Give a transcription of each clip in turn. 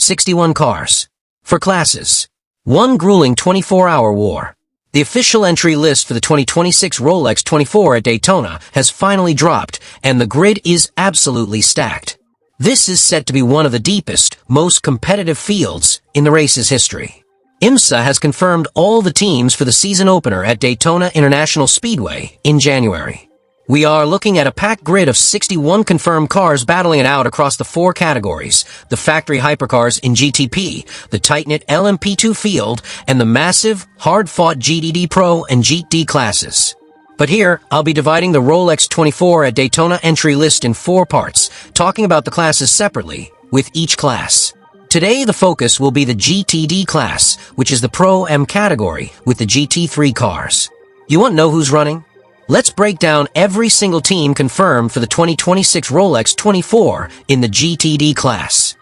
61 cars. For classes. One grueling 24-hour war. The official entry list for the 2026 Rolex 24 at Daytona has finally dropped, and the grid is absolutely stacked. This is set to be one of the deepest, most competitive fields in the race's history. IMSA has confirmed all the teams for the season opener at Daytona International Speedway in January. We are looking at a packed grid of 61 confirmed cars battling it out across the four categories: the factory hypercars in GTP, the tight-knit LMP2 field, and the massive, hard-fought GTD Pro and GTD classes. But here, I'll be dividing the Rolex 24 at Daytona entry list in four parts, talking about the classes separately, with each class. Today, the focus will be the GTD class, which is the Pro M category, with the GT3 cars. You want to know who's running? Let's break down every single team confirmed for the 2026 Rolex 24 in the GTD class.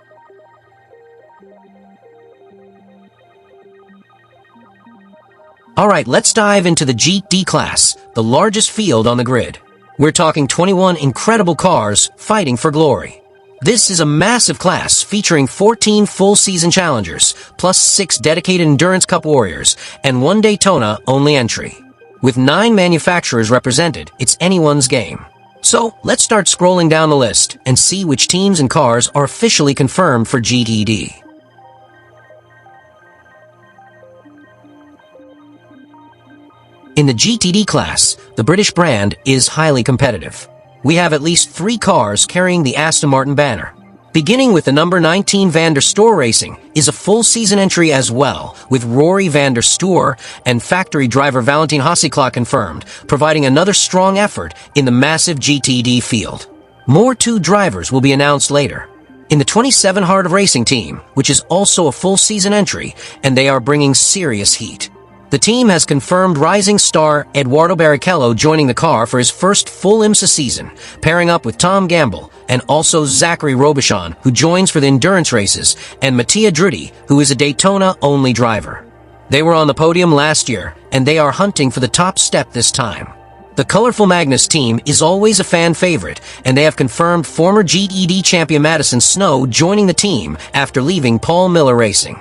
Alright, let's dive into the GTD class, the largest field on the grid. We're talking 21 incredible cars fighting for glory. This is a massive class featuring 14 full-season challengers, plus 6 dedicated Endurance Cup warriors, and 1 Daytona-only entry. With 9 manufacturers represented, it's anyone's game. So, let's start scrolling down the list and see which teams and cars are officially confirmed for GTD. In the GTD class, the British brand is highly competitive. We have at least 3 cars carrying the Aston Martin banner. Beginning with the number 19 Van der Steur Racing is a full-season entry as well, with Rory van der Steur and factory driver Valentin Haseklot confirmed, providing another strong effort in the massive GTD field. More 2 drivers will be announced later. In the 27 Heart of Racing team, which is also a full-season entry, and they are bringing serious heat. The team has confirmed rising star Edoardo Barrichello joining the car for his first full IMSA season, pairing up with Tom Gamble, and also Zachary Robichon, who joins for the endurance races, and Mattia Drudy, who is a Daytona-only driver. They were on the podium last year, and they are hunting for the top step this time. The colorful Magnus team is always a fan favorite, and they have confirmed former GTD champion Madison Snow joining the team after leaving Paul Miller Racing.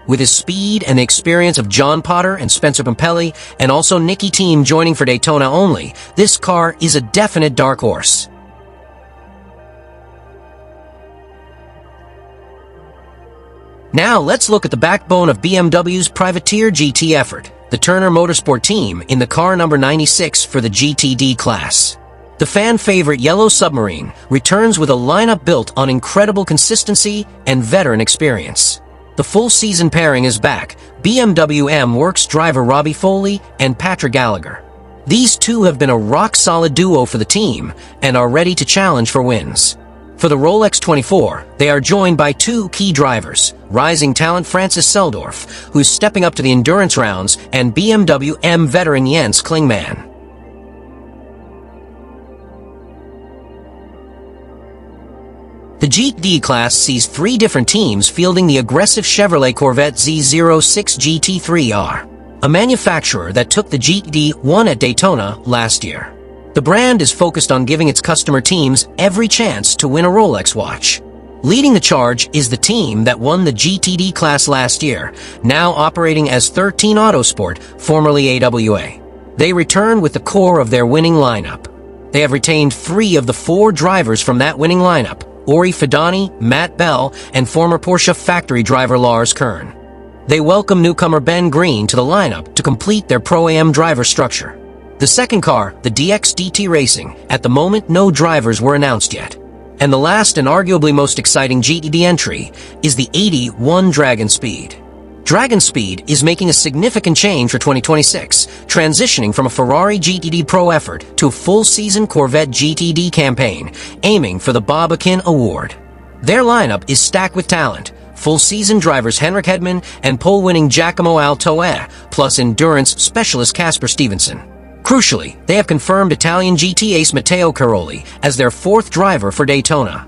With his speed and the experience of John Potter and Spencer Pompelli, and also Nicky Team joining for Daytona only, this car is a definite dark horse. Now let's look at the backbone of BMW's Privateer GT effort, the Turner Motorsport team in the car number 96 for the GTD class. The fan-favorite yellow Submarine returns with a lineup built on incredible consistency and veteran experience. The full-season pairing is back, BMW M Works driver Robbie Foley and Patrick Gallagher. These two have been a rock-solid duo for the team and are ready to challenge for wins. For the Rolex 24, they are joined by 2 key drivers, rising talent Francis Seldorf, who's stepping up to the endurance rounds, and BMW M veteran Jens Klingman. The GTD class sees 3 different teams fielding the aggressive Chevrolet Corvette Z06 GT3R, a manufacturer that took the GTD won at Daytona last year. The brand is focused on giving its customer teams every chance to win a Rolex watch. Leading the charge is the team that won the GTD class last year, now operating as 13 Autosport, formerly AWA. They return with the core of their winning lineup. They have retained 3 of the 4 drivers from that winning lineup: Ori Fidani, Matt Bell, and former Porsche factory driver Lars Kern. They welcome newcomer Ben Green to the lineup to complete their Pro-Am driver structure. The second car, the DXDT Racing, at the moment no drivers were announced yet. And the last and arguably most exciting GTD entry is the 81 Dragon Speed. Dragon Speed is making a significant change for 2026, transitioning from a Ferrari GTD Pro effort to a full-season Corvette GTD campaign, aiming for the Bob Akin Award. Their lineup is stacked with talent, full-season drivers Henrik Hedman and pole-winning Giacomo Altoe, plus endurance specialist Casper Stevenson. Crucially, they have confirmed Italian GT ace Matteo Caroli as their 4th driver for Daytona.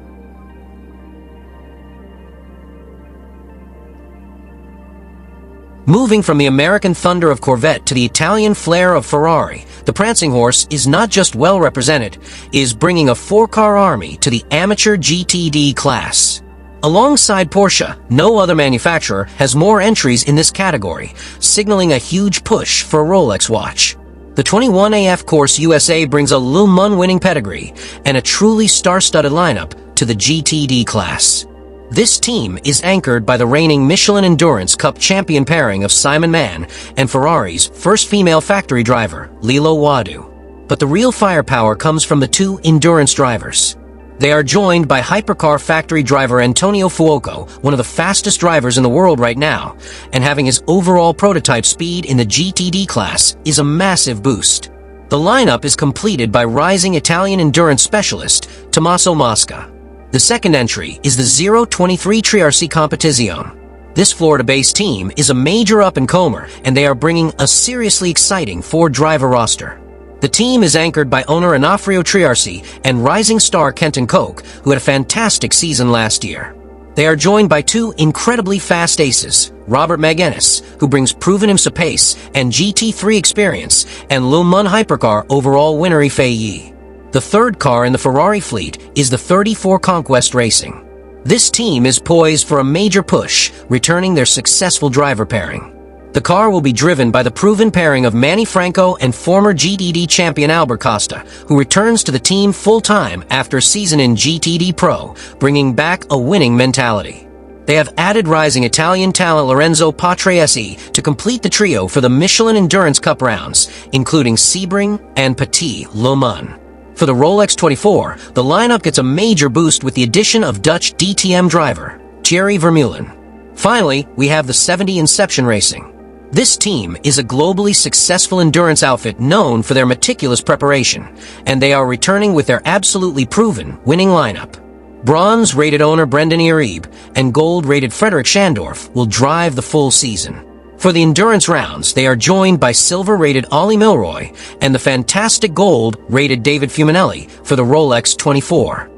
Moving from the American thunder of Corvette to the Italian flair of Ferrari, the Prancing horse is not just well represented, it is bringing a 4-car army to the amateur GTD class. Alongside Porsche, no other manufacturer has more entries in this category, signaling a huge push for a Rolex watch. The 21AF Course USA brings a Le Mans winning pedigree and a truly star-studded lineup to the GTD class. This team is anchored by the reigning Michelin Endurance Cup champion pairing of Simon Mann and Ferrari's first female factory driver, Lilo Wadu. But the real firepower comes from the two endurance drivers. They are joined by hypercar factory driver Antonio Fuoco, one of the fastest drivers in the world right now, and having his overall prototype speed in the GTD class is a massive boost. The lineup is completed by rising Italian endurance specialist Tommaso Mosca. The second entry is the 023 Triarci Competizione. This Florida-based team is a major up-and-comer, and they are bringing a seriously exciting Ford driver roster. The team is anchored by owner Onofrio Triarci and rising star Kenton Koch, who had a fantastic season last year. They are joined by two incredibly fast aces, Robert Magnus, who brings proven IMSA pace and GT3 experience, and Le Mans hypercar overall winner Fei. The third car in the Ferrari fleet is the 34 Conquest Racing. This team is poised for a major push, returning their successful driver pairing. The car will be driven by the proven pairing of Manny Franco and former GTD champion Albert Costa, who returns to the team full-time after a season in GTD Pro, bringing back a winning mentality. They have added rising Italian talent Lorenzo Patrese to complete the trio for the Michelin Endurance Cup rounds, including Sebring and Petit Le Mans. For the Rolex 24, the lineup gets a major boost with the addition of Dutch DTM driver Thierry Vermeulen. Finally, we have the 70 Inception Racing. This team is a globally successful endurance outfit known for their meticulous preparation, and they are returning with their absolutely proven winning lineup. Bronze-rated owner Brendan Iribe and gold-rated Frederick Schandorf will drive the full season. For the endurance rounds, they are joined by silver-rated Ollie Milroy and the fantastic gold-rated David Fuminelli for the Rolex 24.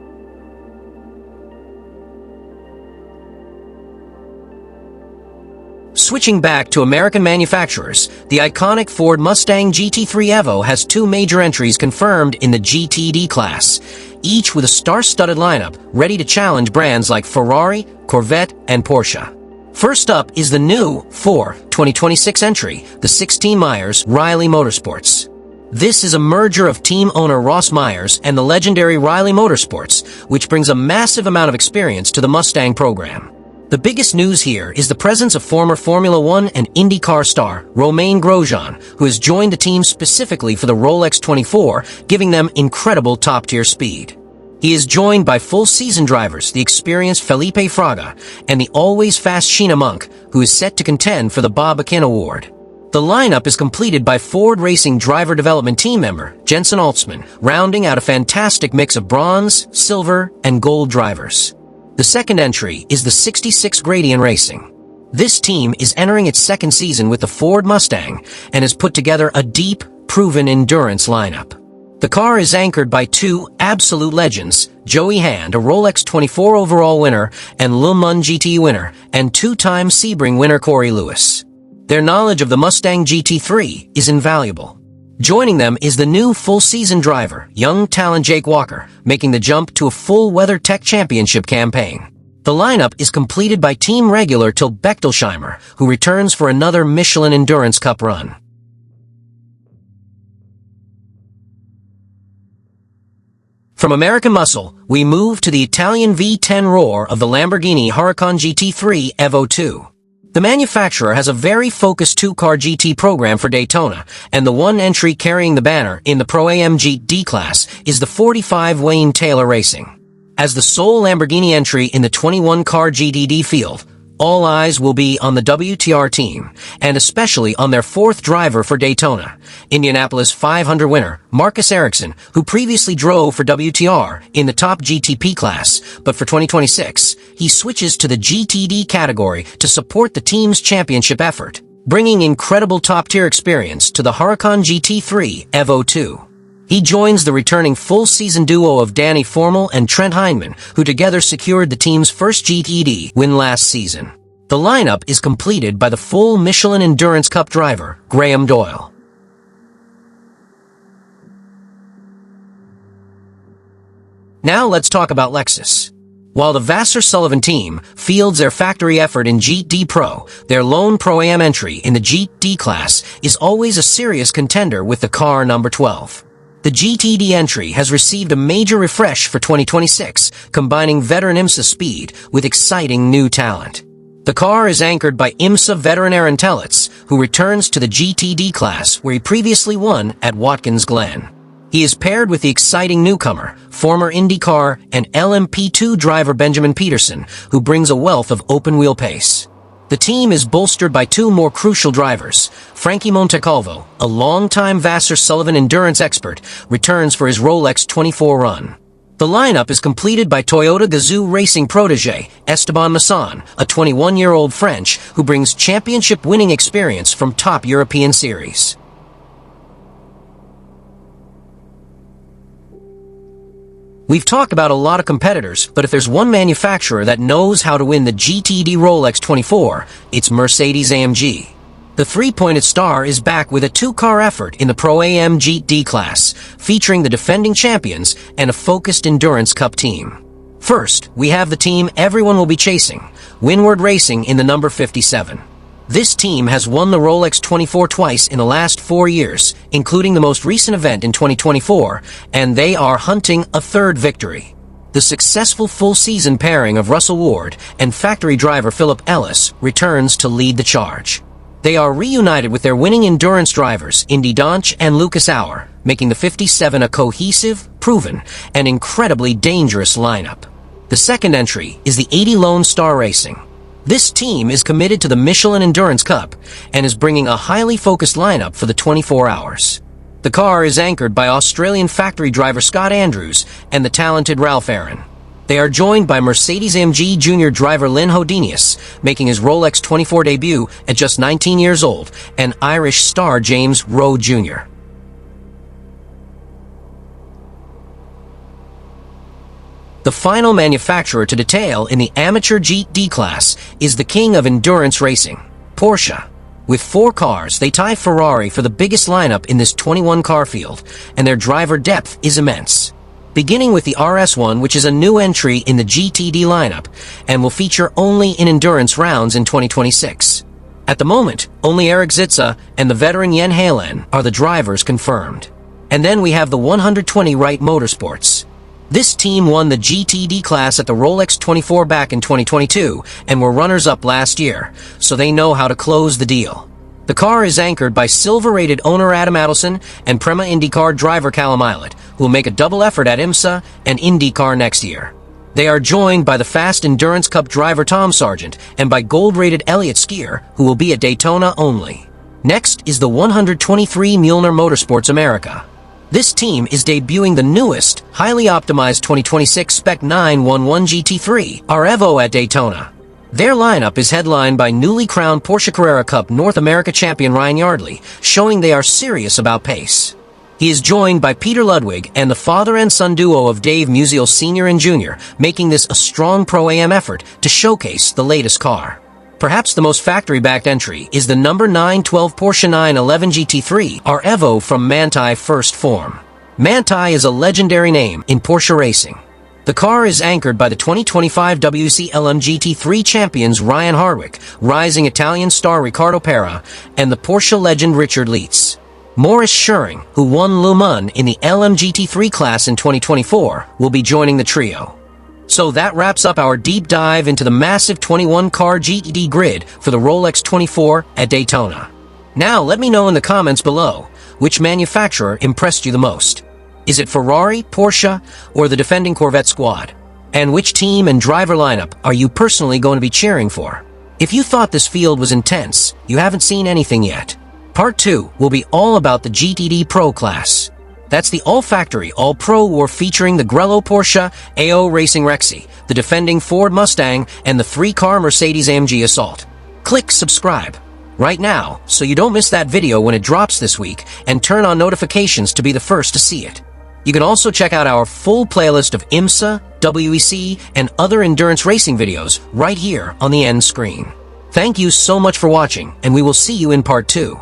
Switching back to American manufacturers, the iconic Ford Mustang GT3 Evo has two major entries confirmed in the GTD class, each with a star-studded lineup ready to challenge brands like Ferrari, Corvette, and Porsche. First up is the new 2026 entry, the 16 Myers Riley Motorsports. This is a merger of team owner Ross Myers and the legendary Riley Motorsports, which brings a massive amount of experience to the Mustang program. The biggest news here is the presence of former Formula One and IndyCar star Romain Grosjean, who has joined the team specifically for the Rolex 24, giving them incredible top-tier speed. He is joined by full-season drivers, the experienced Felipe Fraga, and the always-fast Sheena Monk, who is set to contend for the Bob Akin Award. The lineup is completed by Ford Racing driver development team member Jensen Altsman, rounding out a fantastic mix of bronze, silver, and gold drivers. The second entry is the 66 Gradian Racing. This team is entering its second season with the Ford Mustang and has put together a deep, proven endurance lineup. The car is anchored by two absolute legends, Joey Hand, a Rolex 24 overall winner and Le Mans GT winner, and two-time Sebring winner Corey Lewis. Their knowledge of the Mustang GT3 is invaluable. Joining them is the new full-season driver, young talent Jake Walker, making the jump to a full Weather Tech Championship campaign. The lineup is completed by team regular Till Bechtelsheimer, who returns for another Michelin Endurance Cup run. From American muscle, we move to the Italian V10 roar of the Lamborghini Huracan GT3 Evo 2. The manufacturer has a very focused two-car GT program for Daytona, and the one entry carrying the banner in the Pro-AMG D-Class is the 45 Wayne Taylor Racing. As the sole Lamborghini entry in the 21-car GTD field, all eyes will be on the WTR team, and especially on their fourth driver for Daytona, Indianapolis 500 winner Marcus Ericsson, who previously drove for WTR in the top GTP class, but for 2026, he switches to the GTD category to support the team's championship effort, bringing incredible top-tier experience to the Huracan GT3 Evo 2. He joins the returning full-season duo of Danny Formal and Trent Hindman, who together secured the team's first GTD win last season. The lineup is completed by the full Michelin Endurance Cup driver, Graham Doyle. Now let's talk about Lexus. While the Vasser Sullivan team fields their factory effort in GTD Pro, their lone Pro-Am entry in the GTD class is always a serious contender with the car number 12. The GTD entry has received a major refresh for 2026, combining veteran IMSA speed with exciting new talent. The car is anchored by IMSA veteran Aaron Telitz, who returns to the GTD class where he previously won at Watkins Glen. He is paired with the exciting newcomer, former IndyCar and LMP2 driver Benjamin Peterson, who brings a wealth of open-wheel pace. The team is bolstered by two more crucial drivers. Frankie Montecalvo, a longtime Vasser Sullivan endurance expert, returns for his Rolex 24 run. The lineup is completed by Toyota Gazoo Racing protege Esteban Masson, a 21-year-old French who brings championship-winning experience from top European series. We've talked about a lot of competitors, but if there's one manufacturer that knows how to win the GTD Rolex 24, it's Mercedes-AMG. The three-pointed star is back with a two-car effort in the Pro-Am GTD class, featuring the defending champions and a focused Endurance Cup team. First, we have the team everyone will be chasing, Winward Racing in the number 57. This team has won the Rolex 24 twice in the last 4 years, including the most recent event in 2024, and they are hunting a third victory. The successful full-season pairing of Russell Ward and factory driver Philip Ellis returns to lead the charge. They are reunited with their winning endurance drivers Indy Donch and Lucas Auer, making the 57 a cohesive, proven, and incredibly dangerous lineup. The second entry is the 80 Lone Star Racing. This team is committed to the Michelin Endurance Cup and is bringing a highly focused lineup for the 24 hours. The car is anchored by Australian factory driver Scott Andrews and the talented Ralph Aaron. They are joined by Mercedes-AMG junior driver Lynn Hodenius, making his Rolex 24 debut at just 19 years old, and Irish star James Rowe Jr. The final manufacturer to detail in the amateur GTD class is the king of endurance racing, Porsche. With 4 cars, they tie Ferrari for the biggest lineup in this 21-car field, and their driver depth is immense. Beginning with the RS1, which is a new entry in the GTD lineup, and will feature only in endurance rounds in 2026. At the moment, only Eric Zitza and the veteran Jen Halen are the drivers confirmed. And then we have the 120 Wright Motorsports. This team won the GTD class at the Rolex 24 back in 2022 and were runners-up last year, so they know how to close the deal. The car is anchored by silver-rated owner Adam Adelson and Prema IndyCar driver Callum Ilott, who will make a double effort at IMSA and IndyCar next year. They are joined by the fast Endurance Cup driver Tom Sargent and by gold-rated Elliott Skier, who will be at Daytona only. Next is the 123 Muehlner Motorsports America. This team is debuting the newest, highly optimized 2026 Spec 911 GT3 Arrevo at Daytona. Their lineup is headlined by newly crowned Porsche Carrera Cup North America champion Ryan Yardley, showing they are serious about pace. He is joined by Peter Ludwig and the father and son duo of Dave Musial Sr. and Jr., making this a strong Pro-Am effort to showcase the latest car. Perhaps the most factory-backed entry is the number 912 Porsche 911 GT3 Arrevo from Manthey First Form. Manthey is a legendary name in Porsche racing. The car is anchored by the 2025 WCLM GT3 champions Ryan Hardwick, rising Italian star Riccardo Pera, and the Porsche legend Richard Lietz. Maurice Schering, who won Le Mans in the LMGT3 class in 2024, will be joining the trio. So that wraps up our deep dive into the massive 21-car GTD grid for the Rolex 24 at Daytona. Now let me know in the comments below, which manufacturer impressed you the most? Is it Ferrari, Porsche, or the defending Corvette squad? And which team and driver lineup are you personally going to be cheering for? If you thought this field was intense, you haven't seen anything yet. Part 2 will be all about the GTD Pro class. That's the all-factory, all-pro war featuring the Grello Porsche AO Racing Rexy, the defending Ford Mustang, and the 3-car Mercedes-AMG Assault. Click subscribe right now so you don't miss that video when it drops this week, and turn on notifications to be the first to see it. You can also check out our full playlist of IMSA, WEC, and other endurance racing videos right here on the end screen. Thank you so much for watching, and we will see you in part 2.